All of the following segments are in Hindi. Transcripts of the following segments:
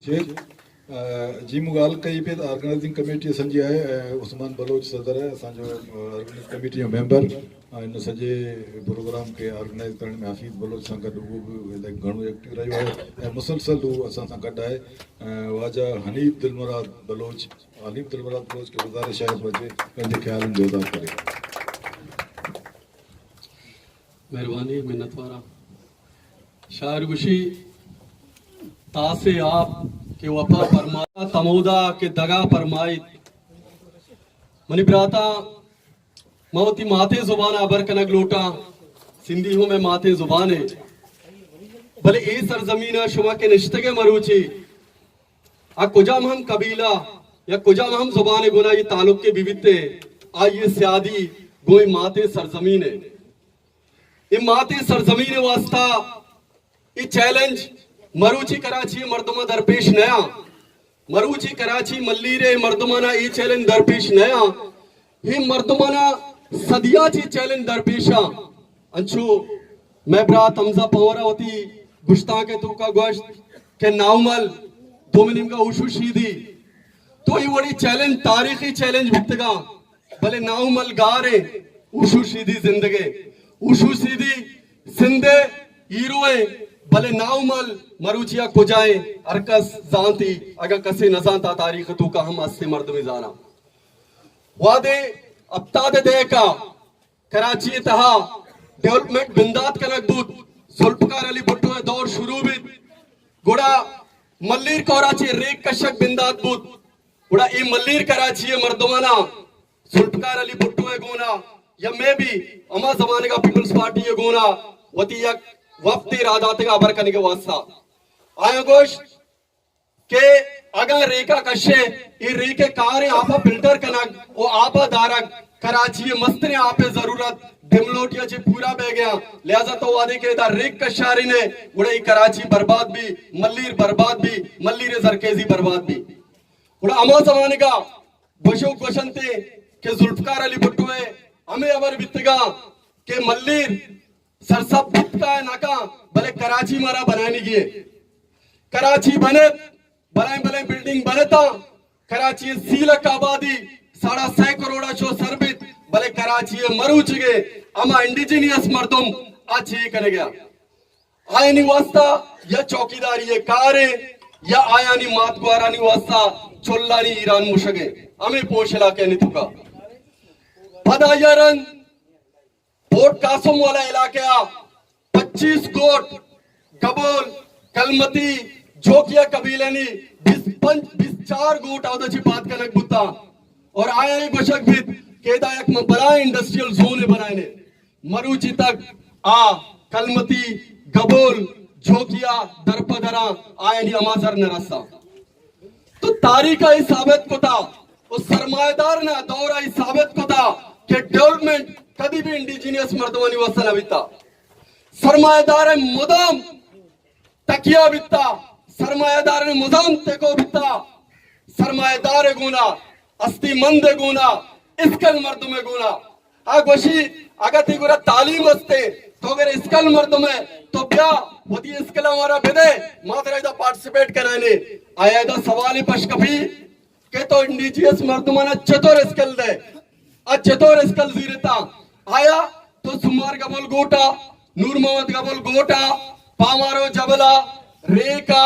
जी मुगाल कई पे ऑर्गेनाइजिंग कमेटी संजी है उस्मान बलोच सदर है असांजो ऑर्गेनाइज कमेटी जो मेंबर इन सजे प्रोग्राम के ऑर्गेनाइज करने में हफीज़ बलोच सां गॾु उहो बि घणो एक्टिव रहियो आहे ऐं मुसलसल उहो असां सां गॾु आहे वाजा हनीफ दिलमुराद बलोच खे गुज़ारिश आहे अचे पंहिंजे ख़्यालनि जो इज़हार करे। मेहरबानी मिन्नत वारा शायर गुशी तासे आप के वफा फरमाया तमोदा के दगा फरमाई मनी ब्राता मौती माथे जुबान आबर कनक लोटा सिंधी हूँ मैं माथे जुबान है भले ए सरजमीना शुमा के निश्ते के मरूची आ कुजाम हम कबीला या कुजाम हम जुबान गुना ये तालुक के विविधते आइए स्यादी गोई माथे सरजमीन है ये माथे सरजमीन वास्ता ये चैलेंज मरूची कराची मर्दमा दरपेश नया मरूची कराची मल्लीरे मर्दमाना ये चैलेंज दरपेश नया ही मर्दमाना सदिया ची चैलेंज दरपेशा अंशु मैं ब्रात हमजा पवरावती गुश्ता के तू का गोश्त के नाउमल दोमिनिम का उशु शीदी तो ये बड़ी चैलेंज तारीखी चैलेंज भित्तगा भले नाउमल गारे उशु शीदी जिंदगी उशु शीदी सिंधे हीरोए भले नाउमल मरूचिया कुजाए अरकस जानती अगर कसे नजानता तारीख तू का हम अस्से मर्द में जाना वादे अब्ताद दे का कराची तहा डेवलपमेंट बिंदात कनक दूत जुल्फकार अली भुट्टो दौर शुरू भी गुड़ा मल्लीर कराची रेक कशक बिंदात बूत गुड़ा ये मल्लीर कराची मर्दमाना जुल्फकार अली भुट्टो गोना या मैं भी अमा जमाने का पीपल्स पार्टी है गोना वती वफ्ती रादात का अबर करने के वास्ता आया गोश के अगर रेखा कशे ये रेखे कारे आपा फिल्टर कनक वो आपा दारक कराची मस्तने आपे जरूरत डिमलोटिया चे पूरा बह गया लिहाजा तो वादे के इधर रेख कशारी ने उड़े कराची बर्बाद भी मल्लीर जरकेजी बर्बाद भी उड़ा अमा जमाने का बशो क्वेश्चन थे के जुल्फकार अली भुट्टो है हमें अमर बितगा के मल्लीर सरसब बितका है नाका भले कराची मारा बनाने की कराची बने भले बिल्डिंग बनेता कराची सीलक आबादी 6.5 करोड़ शो सरबित भले कराची मरूच गए अमा इंडिजिनियस मर्दुम अच्छी करे गया आयनी वास्ता या चौकीदारी ये कारे या आयानी मातगवारानी वास्ता चोल्लानी ईरान मुशगे हमें पोशला के नितुका पदायरन पोर्ट कासम वाला इलाके 25 गोट गबोल कलमती जोकिया कबीले ने 24 गोट आवदची बात कनक बुता और आया ही गोशक भी केदा एक बड़ा इंडस्ट्रियल जोन बनाए ने मरूची तक आ कलमती गबोल जोकिया दरपदरा आया नहीं अमाजर न रस्ता तो तारीख ही साबित को था उस सरमाएदार ने दौरा ही साबित को था कि डेवलपमेंट कभी भी इंडिजिनियस मर्दवानी वसन बिता सरमाएदार मुदाम तकिया बिता सरमाएदार मुदाम तेको बिता सरमाएदार गुना अस्ति मंद गुना इसकल मर्द में गुना आगोशी अगर ती गुरा तालीम वस्ते तो अगर इसकल मर्द में तो क्या होती इसकल हमारा बेदे मात्र इधर पार्टिसिपेट कराने आया इधर सवाल ही पशकफी के तो इंडिजिनियस मर्दमाना चतुर इसकल दे चतुर इसकल जीरता आया तो सुमार गबल गोटा नूर मोहम्मद गबल गोटा पामारो जबला रेका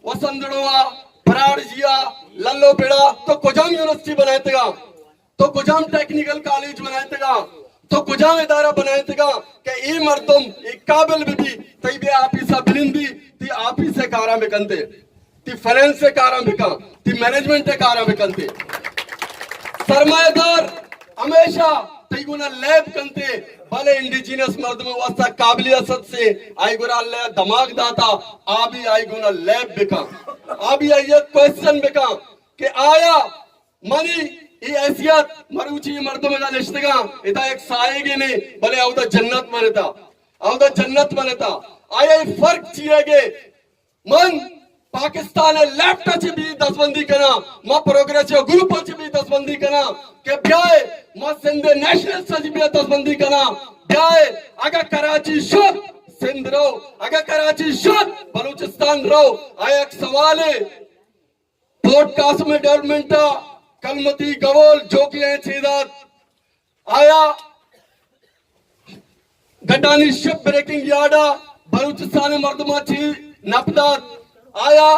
वसंदड़वा पराड़जिया लल्लो पेड़ा तो कुजाम यूनिवर्सिटी बनाए तेगा तो कुजाम टेक्निकल कॉलेज बनाए तेगा तो कुजाम इदारा बनाए तेगा के ई मर्दुम एक काबिल भी तई बे ऑफिसर बिलिंदी ती ऑफिस से कारा में कंते ती फाइनेंस से कारा में का ती मैनेजमेंट से कारा में कंते सरमाएदार हमेशा तैगुना लैब कंते भले इंडिजिनियस मर्द में वास्ता काबिलियत से आई गुना अल्लाह दिमाग दाता आबी आई गुना लैब बिका आबी आई क्वेश्चन बिका कि आया मनी ये हैसियत मरूची मर्द में निश्तगा इता एक साएगे ने भले औदा जन्नत बनता आया फर्क चिएगे मन पाकिस्तान लेफ्ट च भी दसबंदी करा मां प्रोग्रेसिव ग्रुप च भी दसबंदी करा के ब्याए मां सिंध नेशनल च भी दसबंदी करा ब्याए अगर कराची शुद्ध सिंध रो अगर कराची शुद्ध बलूचिस्तान रो आया एक सवाल है पॉडकास्ट में डेवलपमेंट कलमती गवोल जो कि है छेदात आया गटानी शिप ब्रेकिंग यार्डा बलूचिस्तान मर्दमाची नपदात आया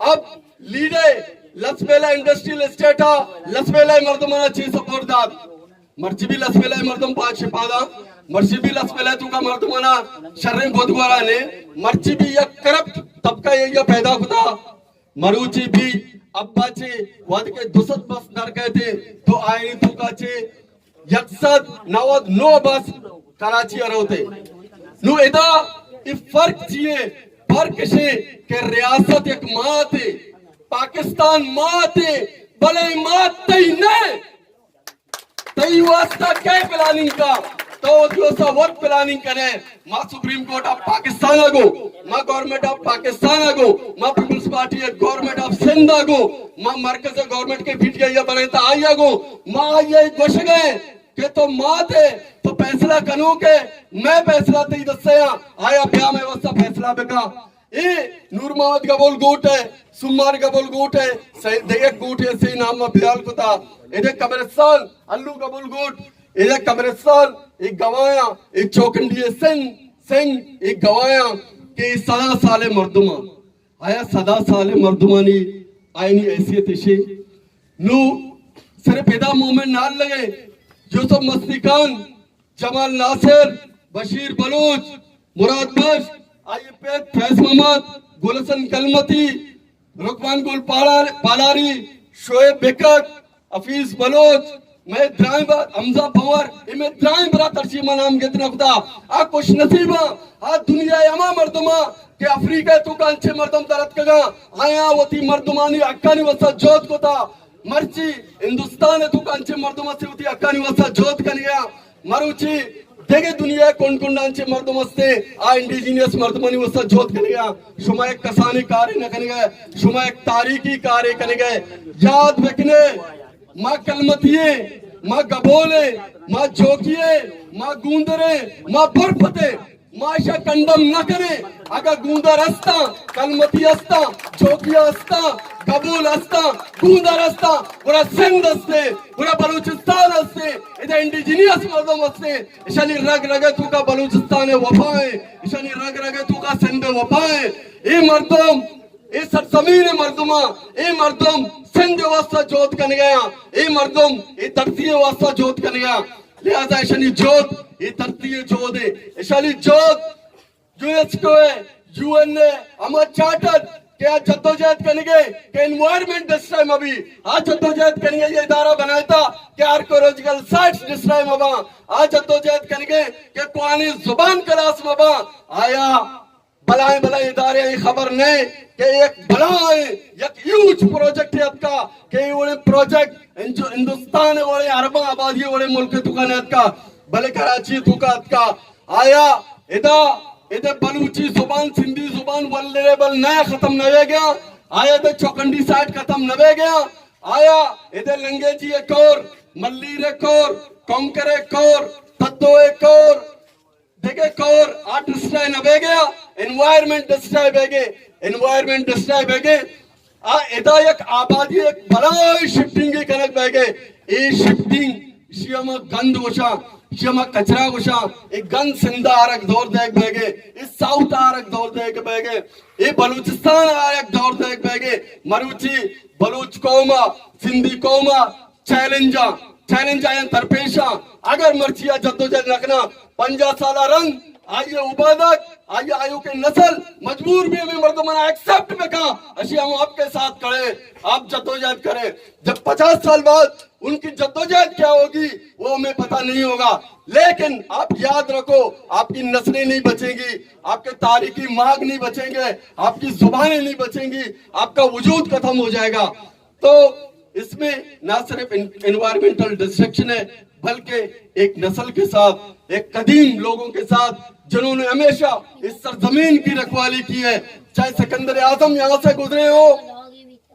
अब लीडे लसबेला इंडस्ट्रियल एस्टेटा लसबेला मर्दमाना ची सपोर्टदात मर्चिबी लसबेला मर्दम पाच शिपादा मर्चिबी लसबेला तुका मर्दमाना शर्रे गोदगवारा ने मर्चिबी या करप्ट तबका ये पैदा होता मरुची भी अब्बाचे वाद के दुसत बस दर कहते तो आए तुकाचे यकसद नवद नो बस कराची अरोते नु एदा इफ फर्क चाहिए फर्क से के रियासत एक माँ थे पाकिस्तान माँ थे भले माँ तई ने तई वास्ता क्या प्लानिंग का तो जो सा वर्क प्लानिंग करे माँ सुप्रीम कोर्ट ऑफ पाकिस्तान आगो माँ गवर्नमेंट ऑफ पाकिस्तान आगो माँ peoples party government of Sindh आगो माँ मरकज गवर्नमेंट के बीच गई बनता आई आगो माँ ये घुस गए के तो माँ थे तो फैसला करूं के मैं फैसला तई दसया आया ब्याह में वस्ता फैसला बेका ए नूर मोहम्मद गबोल गोट है सुमार गबोल गोट है देख गोट है से नाम ब्याल को था इधर कब्रिस्तान अल्लू गबोल गोट इधर कब्रिस्तान एक गवाया एक चौकंडी सिंह एक गवाया के सदा साले मर्दुमा आया सदा साले मर्दुमानी आईनी हैसियत इशे नु सिर्फ इदा मोमेंट नाल लगे यूसुफ मस्तिकान जमाल नासिर बशीर बलूच मुराद बश आईपेक फैज मोहम्मद गुलशन कलमती रुकमान गुल पालारी शोएब बेकत हफीज बलोच मैं ड्राइवर हमजा पवर इमे ड्राइवर तरसीमा नाम कितना खुदा आ खुश नसीबा आ दुनिया यमा मर्दमा के अफ्रीका तो कांचे मर्दम तरत कगा आया वती मर्दमानी अक्कानी वसा जोत को था मर्ची हिंदुस्तान है तू कांचे मर्दमा से होती अक्कानी वसा जोत कन गया मरुची देगे दुनिया कोण डांचे मर्दम असते आ इंडिजिनियस मर्दमनी वसा जोत कन गया शुमा एक कसानी कार्य न कन गए शुमा एक तारीखी कार्य कन गए याद रखने माँ कलमतिये माँ गबोले माँ जोकिये माँ गूंदरे माँ बर्फते माशा कंडम न करे अगर गूंदर असता कलमती असता जोकिया असता कबूल असता गूंदर असता पूरा सिंध असते पूरा बलूचिस्तान असते इधर इंडिजिनियस मर्दम असते इशानी रग रगे तू का बलूचिस्तान वफाए इशानी रग रगे तू का सिंध वफाए ये मर्दम ये सरजमीन मर्दमा ये मर्दम सिंध वास्ता जोत कन गया ये मर्दम ये धरती वास्ता जोत कन गया लिहाजा इशानी जोत ये धरती जोत है इशानी जोत यूएसको है यूएन ने हमारा चार्टर क्या जद्दोजहद करेंगे कि एनवायरमेंट दिस टाइम अभी आज जद्दोजहद करेंगे ये इदारा बनाया था कि आर्कोलॉजिकल साइट्स दिस टाइम अब आज जद्दोजहद करेंगे कि कौनी जुबान क्लास में आया भलाए भलाए इदारे ये खबर नहीं कि एक भलाए एक ह्यूज प्रोजेक्ट है आपका कि वो प्रोजेक्ट हिंदुस्तान वाले अरब आबादी वाले मुल्क तुकाने का भले कराची तुका का आया इधर बलूची जुबान सिंधी जुबान वल्लेबल नया खत्म नवे गया आया तो चौकंडी साइड खत्म नवे गया आया इधर लंगेजी एक और मल्लीर एक और कोंकर एक और तत्तो एक और देखे कौर आर्ट डिस्ट्राय नवे गया एनवायरमेंट डिस्ट्राय बेगे एनवायरमेंट डिस्ट्राय बेगे आ इधर एक आबादी एक बड़ा शिफ्टिंग की कनक बेगे ये शिफ्टिंग शियम गंद वशा शियम कचरा वशा एक गंद सिंधा आरक दौर देख बेगे इस साउथ आरक दौर देख बेगे ये बलूचिस्तान आरक दौर देख बेगे मरुची बलूच कौमा सिंधी कौमा चैलेंज आया तरपेशा अगर मर्चिया जद्दोजहद रखना 50 साल रंग आइए उबादत आइए आयु के नस्ल मजबूर भी हमें मर्दमाना एक्सेप्ट में कहा अशी हम आपके साथ खड़े आप जद्दोजहद करें जब 50 साल बाद उनकी जद्दोजहद क्या होगी वो हमें पता नहीं होगा लेकिन आप याद रखो आपकी नस्लें नहीं बचेंगी आपके तारीखी मार्ग नहीं बचेंगे आपकी जुबानें नहीं बचेंगी आपका वजूद खत्म हो जाएगा तो इसमें ना सिर्फ एनवायरमेंटल डिस्ट्रक्शन है बल्कि एक नस्ल के साथ एक कदीम लोगों के साथ जिन्होंने हमेशा इस सरजमीन की रखवाली की है चाहे सिकंदर आजम यहाँ से गुजरे हो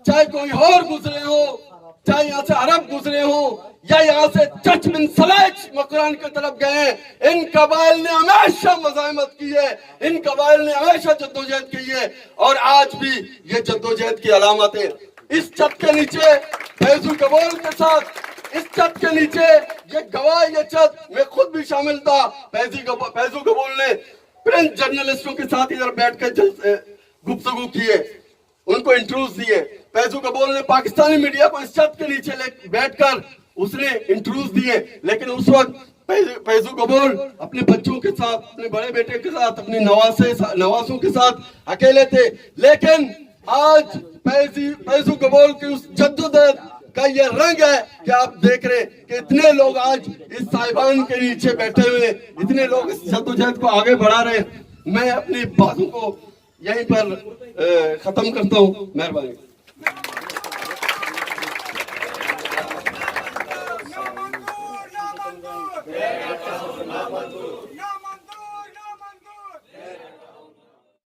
चाहे कोई और गुजरे हो चाहे यहाँ से अरब गुजरे हो या यहाँ से चच बिन सलेच मकरान की तरफ गए इन कबाइल ने हमेशा मज़ाहमत की है इन कबाइल ने हमेशा जद्दोजहद की है और आज भी ये जद्दोजहद की अलामत है इस छत के नीचे फैजू कबूल के साथ, इस छत के नीचे ये गवाह, ये छत मैं खुद भी शामिल था। फैजू कबूल ने प्रिंट जर्नलिस्टों के साथ इधर बैठकर गुफ्तगू किए, उनको इंटरव्यूज दिए। फैजू कबूल ने पाकिस्तानी मीडिया को इस छत के नीचे बैठकर उसने इंटरव्यूज दिए। लेकिन उस वक्त फैजू कबूल अपने बच्चों के साथ, अपने बड़े बेटे के साथ, अपने नवासों के साथ अकेले थे। लेकिन आज फैजू कबूल की उस जद्दोजहद का ये रंग है कि आप देख रहे कि इतने लोग आज इस साहिबान के नीचे बैठे हुए, इतने लोग इस जद्दोजहद को आगे बढ़ा रहे। मैं अपनी बातों को यहीं पर खत्म करता हूँ। मेहरबानी।